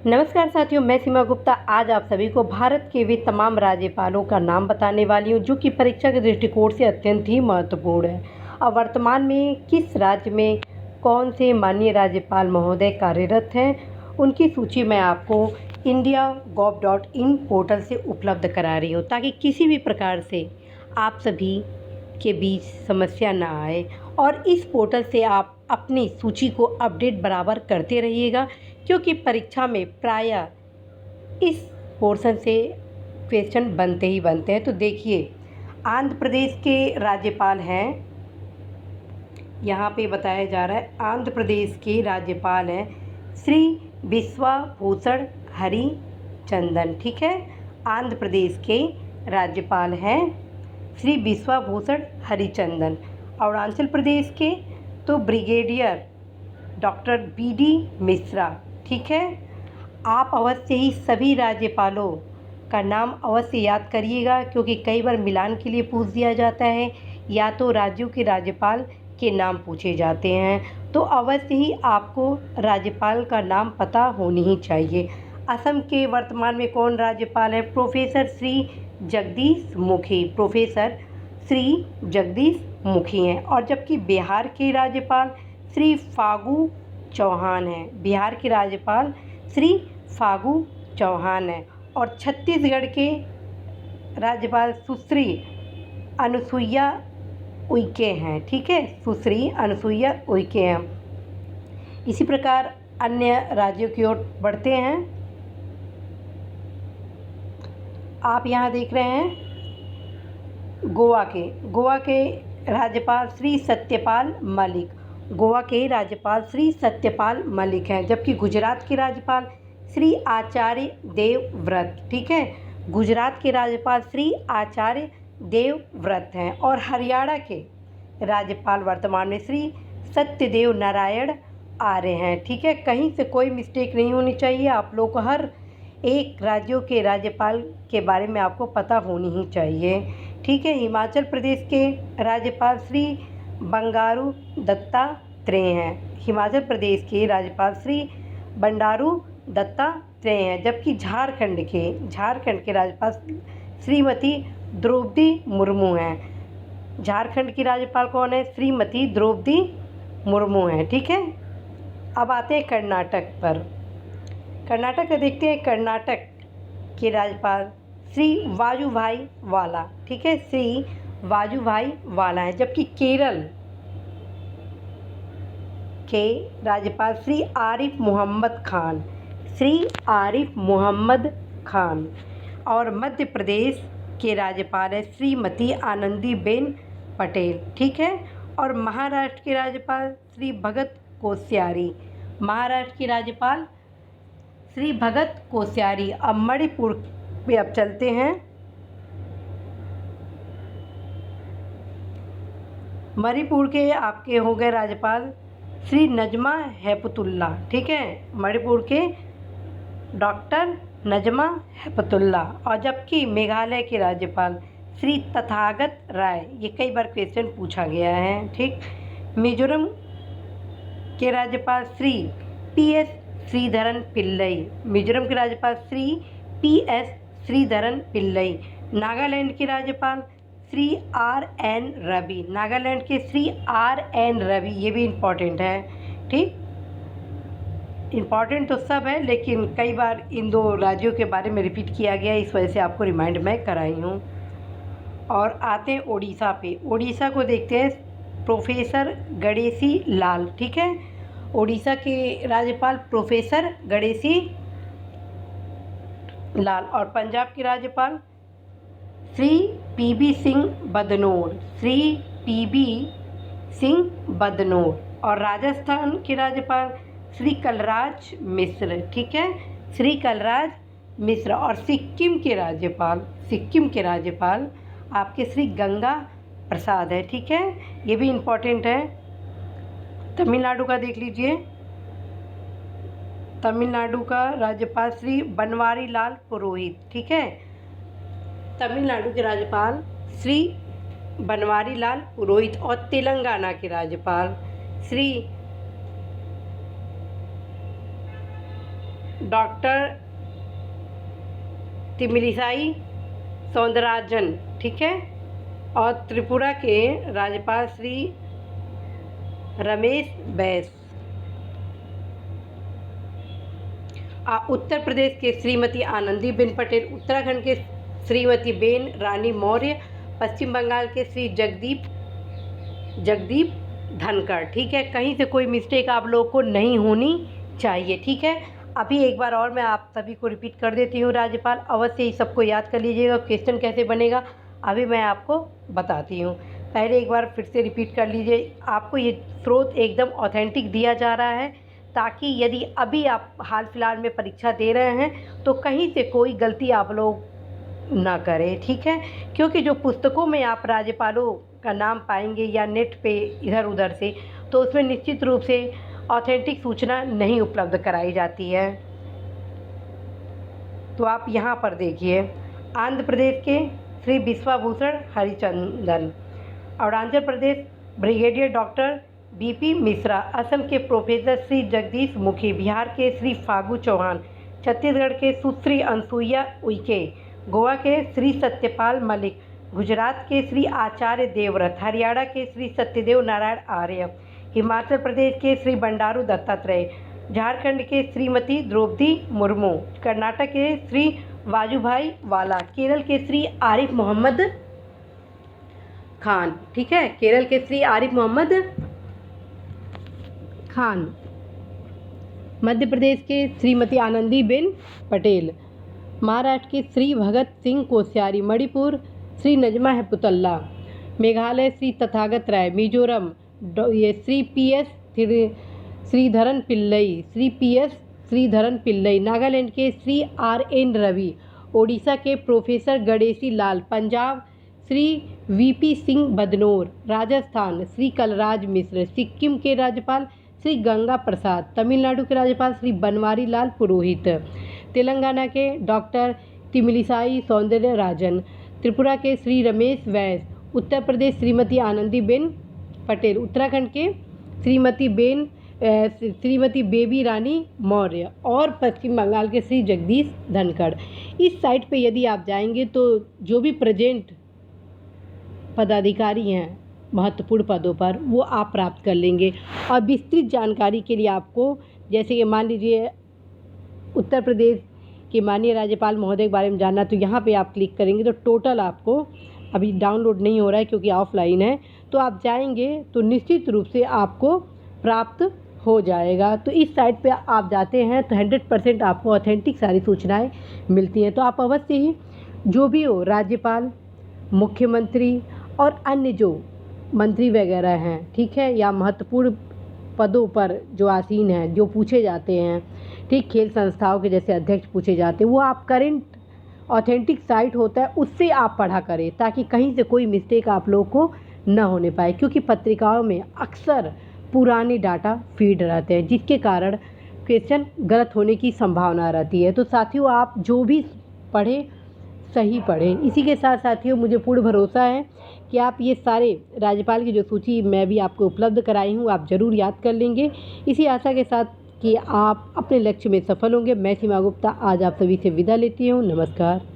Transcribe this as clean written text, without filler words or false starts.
नमस्कार साथियों, मैं सीमा गुप्ता आज आप सभी को भारत के वे तमाम राज्यपालों का नाम बताने वाली हूँ जो कि परीक्षा के दृष्टिकोण से अत्यंत ही महत्वपूर्ण है। और वर्तमान में किस राज्य में कौन से माननीय राज्यपाल महोदय कार्यरत हैं, उनकी सूची मैं आपको indiagov.in पोर्टल से उपलब्ध करा रही हूँ ताकि किसी भी प्रकार से आप सभी के बीच समस्या ना आए। और इस पोर्टल से आप अपनी सूची को अपडेट बराबर करते रहिएगा क्योंकि परीक्षा में प्रायः इस पोर्शन से क्वेश्चन बनते ही बनते हैं। तो देखिए, आंध्र प्रदेश के राज्यपाल हैं, यहाँ पे बताया जा रहा है आंध्र प्रदेश के राज्यपाल हैं श्री विश्वभूषण हरिचंदन। ठीक है, आंध्र प्रदेश के राज्यपाल हैं श्री विश्वभूषण हरिचंदन। अरुणाचल प्रदेश के तो ब्रिगेडियर डॉक्टर बी.डी. मिश्रा। ठीक है, आप अवश्य ही सभी राज्यपालों का नाम अवश्य याद करिएगा क्योंकि कई बार मिलान के लिए पूछ दिया जाता है या तो राज्यों के राज्यपाल के नाम पूछे जाते हैं, तो अवश्य ही आपको राज्यपाल का नाम पता होनी ही चाहिए। असम के वर्तमान में कौन राज्यपाल है? प्रोफेसर श्री जगदीश मुखी। प्रोफेसर श्री जगदीश मुखी हैं। और जबकि बिहार के राज्यपाल श्री फागू चौहान हैं। बिहार के राज्यपाल श्री फागू चौहान हैं। और छत्तीसगढ़ के राज्यपाल सुश्री अनुसुईया उइके हैं। ठीक है, सुश्री अनुसुईया उइके हैं। इसी प्रकार अन्य राज्यों की ओर बढ़ते हैं। आप यहाँ देख रहे हैं गोवा के राज्यपाल श्री सत्यपाल मलिक। गोवा के राज्यपाल श्री सत्यपाल मलिक हैं। जबकि गुजरात के राज्यपाल श्री आचार्य देवव्रत। ठीक है, गुजरात के राज्यपाल श्री आचार्य देवव्रत हैं। और हरियाणा के राज्यपाल वर्तमान में श्री सत्यदेव नारायण आर्य हैं। ठीक है, कहीं से कोई मिस्टेक नहीं होनी चाहिए। आप लोग को हर एक राज्यों के राज्यपाल के बारे में आपको पता होनी ही चाहिए। ठीक है, हिमाचल प्रदेश के राज्यपाल श्री बंडारू दत्तात्रेय हैं। हिमाचल प्रदेश के राज्यपाल श्री बंडारू दत्तात्रेय हैं। जबकि झारखंड के राज्यपाल श्रीमती द्रौपदी मुर्मू हैं। झारखंड की राज्यपाल कौन है? श्रीमती द्रौपदी मुर्मू हैं। ठीक है, अब आते हैं कर्नाटक पर। कर्नाटक का देखते हैं। कर्नाटक के राज्यपाल श्री वाजुभाई वाला। ठीक है, श्री वाजुभाई वाला है। जबकि केरल के राज्यपाल श्री आरिफ मोहम्मद खान। श्री आरिफ मोहम्मद खान। और मध्य प्रदेश के राज्यपाल है श्रीमती आनंदीबेन पटेल। ठीक है, और महाराष्ट्र के राज्यपाल श्री भगत कोश्यारी। महाराष्ट्र के राज्यपाल श्री भगत कोश्यारी। अब मणिपुर पे अब चलते हैं। मणिपुर के आपके हो गए राज्यपाल श्री नजमा हेपतुल्ला। ठीक है, मणिपुर के डॉक्टर नजमा हेपतुल्ला। और जबकि मेघालय के राज्यपाल श्री तथागत राय। ये कई बार क्वेश्चन पूछा गया है। ठीक, मिजोरम के राज्यपाल श्री पी.एस. श्रीधरन पिल्लई। मिजोरम के राज्यपाल श्री पी.एस. श्रीधरन पिल्लई। नागालैंड के राज्यपाल श्री आर.एन. रवि। नागालैंड के श्री आर.एन. रवि, ये भी इम्पॉर्टेंट है। ठीक, इम्पॉर्टेंट तो सब है लेकिन कई बार इन दो राज्यों के बारे में रिपीट किया गया, इस वजह से आपको रिमाइंड मैं कराई हूँ। और आते हैं ओडिशा पे। ओडिशा को देखते हैं प्रोफेसर गणेशी लाल। ठीक है, ओडिशा के राज्यपाल प्रोफेसर गणेशी लाल। और पंजाब के राज्यपाल श्री पी.बी. सिंह बदनोर। श्री पी.बी. सिंह बदनोर। और राजस्थान के राज्यपाल श्री कलराज मिश्र। ठीक है, श्री कलराज मिश्र। और सिक्किम के राज्यपाल आपके श्री गंगा प्रसाद है। ठीक है, ये भी इम्पोर्टेंट है। तमिलनाडु का देख लीजिए। तमिलनाडु का राज्यपाल श्री बनवारी लाल पुरोहित। ठीक है, तमिलनाडु के राज्यपाल श्री बनवारी लाल पुरोहित। और तेलंगाना के राज्यपाल श्री डॉक्टर तमिलिसाई सौंदरराजन, ठीक है। और त्रिपुरा के राज्यपाल श्री रमेश बैस। उत्तर प्रदेश के श्रीमती आनंदीबेन पटेल, उत्तराखंड के श्रीमती बेन रानी मौर्य, पश्चिम बंगाल के श्री जगदीप धनखड़, ठीक है। कहीं से कोई मिस्टेक आप लोगों को नहीं होनी चाहिए, ठीक है। अभी एक बार और मैं आप सभी को रिपीट कर देती हूँ। राज्यपाल अवश्य ही सबको याद कर लीजिएगा। क्वेश्चन कैसे बनेगा अभी मैं आपको बताती हूँ। पहले एक बार फिर से रिपीट कर लीजिए। आपको ये स्रोत एकदम ऑथेंटिक दिया जा रहा है, ताकि यदि अभी आप हाल फिलहाल में परीक्षा दे रहे हैं तो कहीं से कोई गलती आप लोग ना करें, ठीक है। क्योंकि जो पुस्तकों में आप राज्यपालों का नाम पाएंगे या नेट पे इधर उधर से, तो उसमें निश्चित रूप से ऑथेंटिक सूचना नहीं उपलब्ध कराई जाती है। तो आप यहाँ पर देखिए, आंध्र प्रदेश के Shri Vishwabhushan Harichandan, Arunachal Pradesh brigadier doctor BP Mishra, Assam के प्रोफेसर श्री जगदीश मुखी, बिहार के श्री फागू चौहान, छत्तीसगढ़ के सुश्री अनसुईया उइके, गोवा के श्री सत्यपाल मलिक, गुजरात के श्री आचार्य देवव्रत, हरियाणा के श्री सत्यदेव नारायण आर्य, हिमाचल प्रदेश के श्री बंडारू दत्तात्रेय, झारखंड के श्रीमती द्रौपदी मुर्मू, कर्नाटक के श्री वाजूभाई वाला, केरल के श्री आरिफ मोहम्मद खान, ठीक है। केरल के श्री आरिफ मोहम्मद खान, मध्य प्रदेश के श्रीमती आनंदीबेन पटेल, महाराष्ट्र के श्री भगत सिंह कोश्यारी, मणिपुर श्री नजमा हेपतुल्ला, मेघालय श्री तथागत राय, मिजोरम ये श्री पीएस श्रीधरन पिल्लई, श्रीधरन पिल्लई, नागालैंड के श्री आरएन रवि, ओडिशा के प्रोफेसर गणेशी लाल, पंजाब श्री वीपी सिंह बदनोर, राजस्थान श्री कलराज मिश्र, सिक्किम के राज्यपाल श्री गंगा प्रसाद, तमिलनाडु के राज्यपाल श्री बनवारी लाल पुरोहित, तेलंगाना के डॉक्टर तमिलिसाई सौंदरराजन, त्रिपुरा के श्री रमेश बैस, उत्तर प्रदेश श्रीमती आनंदीबेन पटेल, उत्तराखंड के श्रीमती बेबी रानी मौर्य और पश्चिम बंगाल के श्री जगदीश धनखड़। इस साइट पे यदि आप जाएंगे तो जो भी प्रेजेंट पदाधिकारी हैं महत्वपूर्ण पदों पर, वो आप प्राप्त कर लेंगे। और विस्तृत जानकारी के लिए आपको, जैसे कि मान लीजिए उत्तर प्रदेश के माननीय राज्यपाल महोदय के बारे में जानना, तो यहाँ पे आप क्लिक करेंगे तो टोटल आपको, अभी डाउनलोड नहीं हो रहा है क्योंकि ऑफलाइन है, तो आप जाएंगे तो निश्चित रूप से आपको प्राप्त हो जाएगा। तो इस साइट पे आप जाते हैं तो 100% आपको ऑथेंटिक सारी सूचनाएं मिलती हैं। तो आप अवश्य ही जो भी हो, राज्यपाल, मुख्यमंत्री और अन्य जो मंत्री वगैरह हैं, ठीक है, या महत्वपूर्ण पदों पर जो आसीन हैं, जो पूछे जाते हैं, ठीक, खेल संस्थाओं के जैसे अध्यक्ष पूछे जाते हैं, वो आप करंट ऑथेंटिक साइट होता है उससे आप पढ़ा करें, ताकि कहीं से कोई मिस्टेक आप लोगों को न होने पाए। क्योंकि पत्रिकाओं में अक्सर पुराने डाटा फीड रहते हैं, जिसके कारण क्वेश्चन गलत होने की संभावना रहती है। तो साथियों, आप जो भी पढ़ें सही पढ़ें। इसी के साथ साथियों, मुझे पूर्ण भरोसा है कि आप ये सारे राज्यपाल की जो सूची मैं भी आपको उपलब्ध कराई हूँ, आप ज़रूर याद कर लेंगे। इसी आशा के साथ कि आप अपने लक्ष्य में सफल होंगे। मैं सीमा गुप्ता आज आप सभी से विदा लेती हूँ। नमस्कार।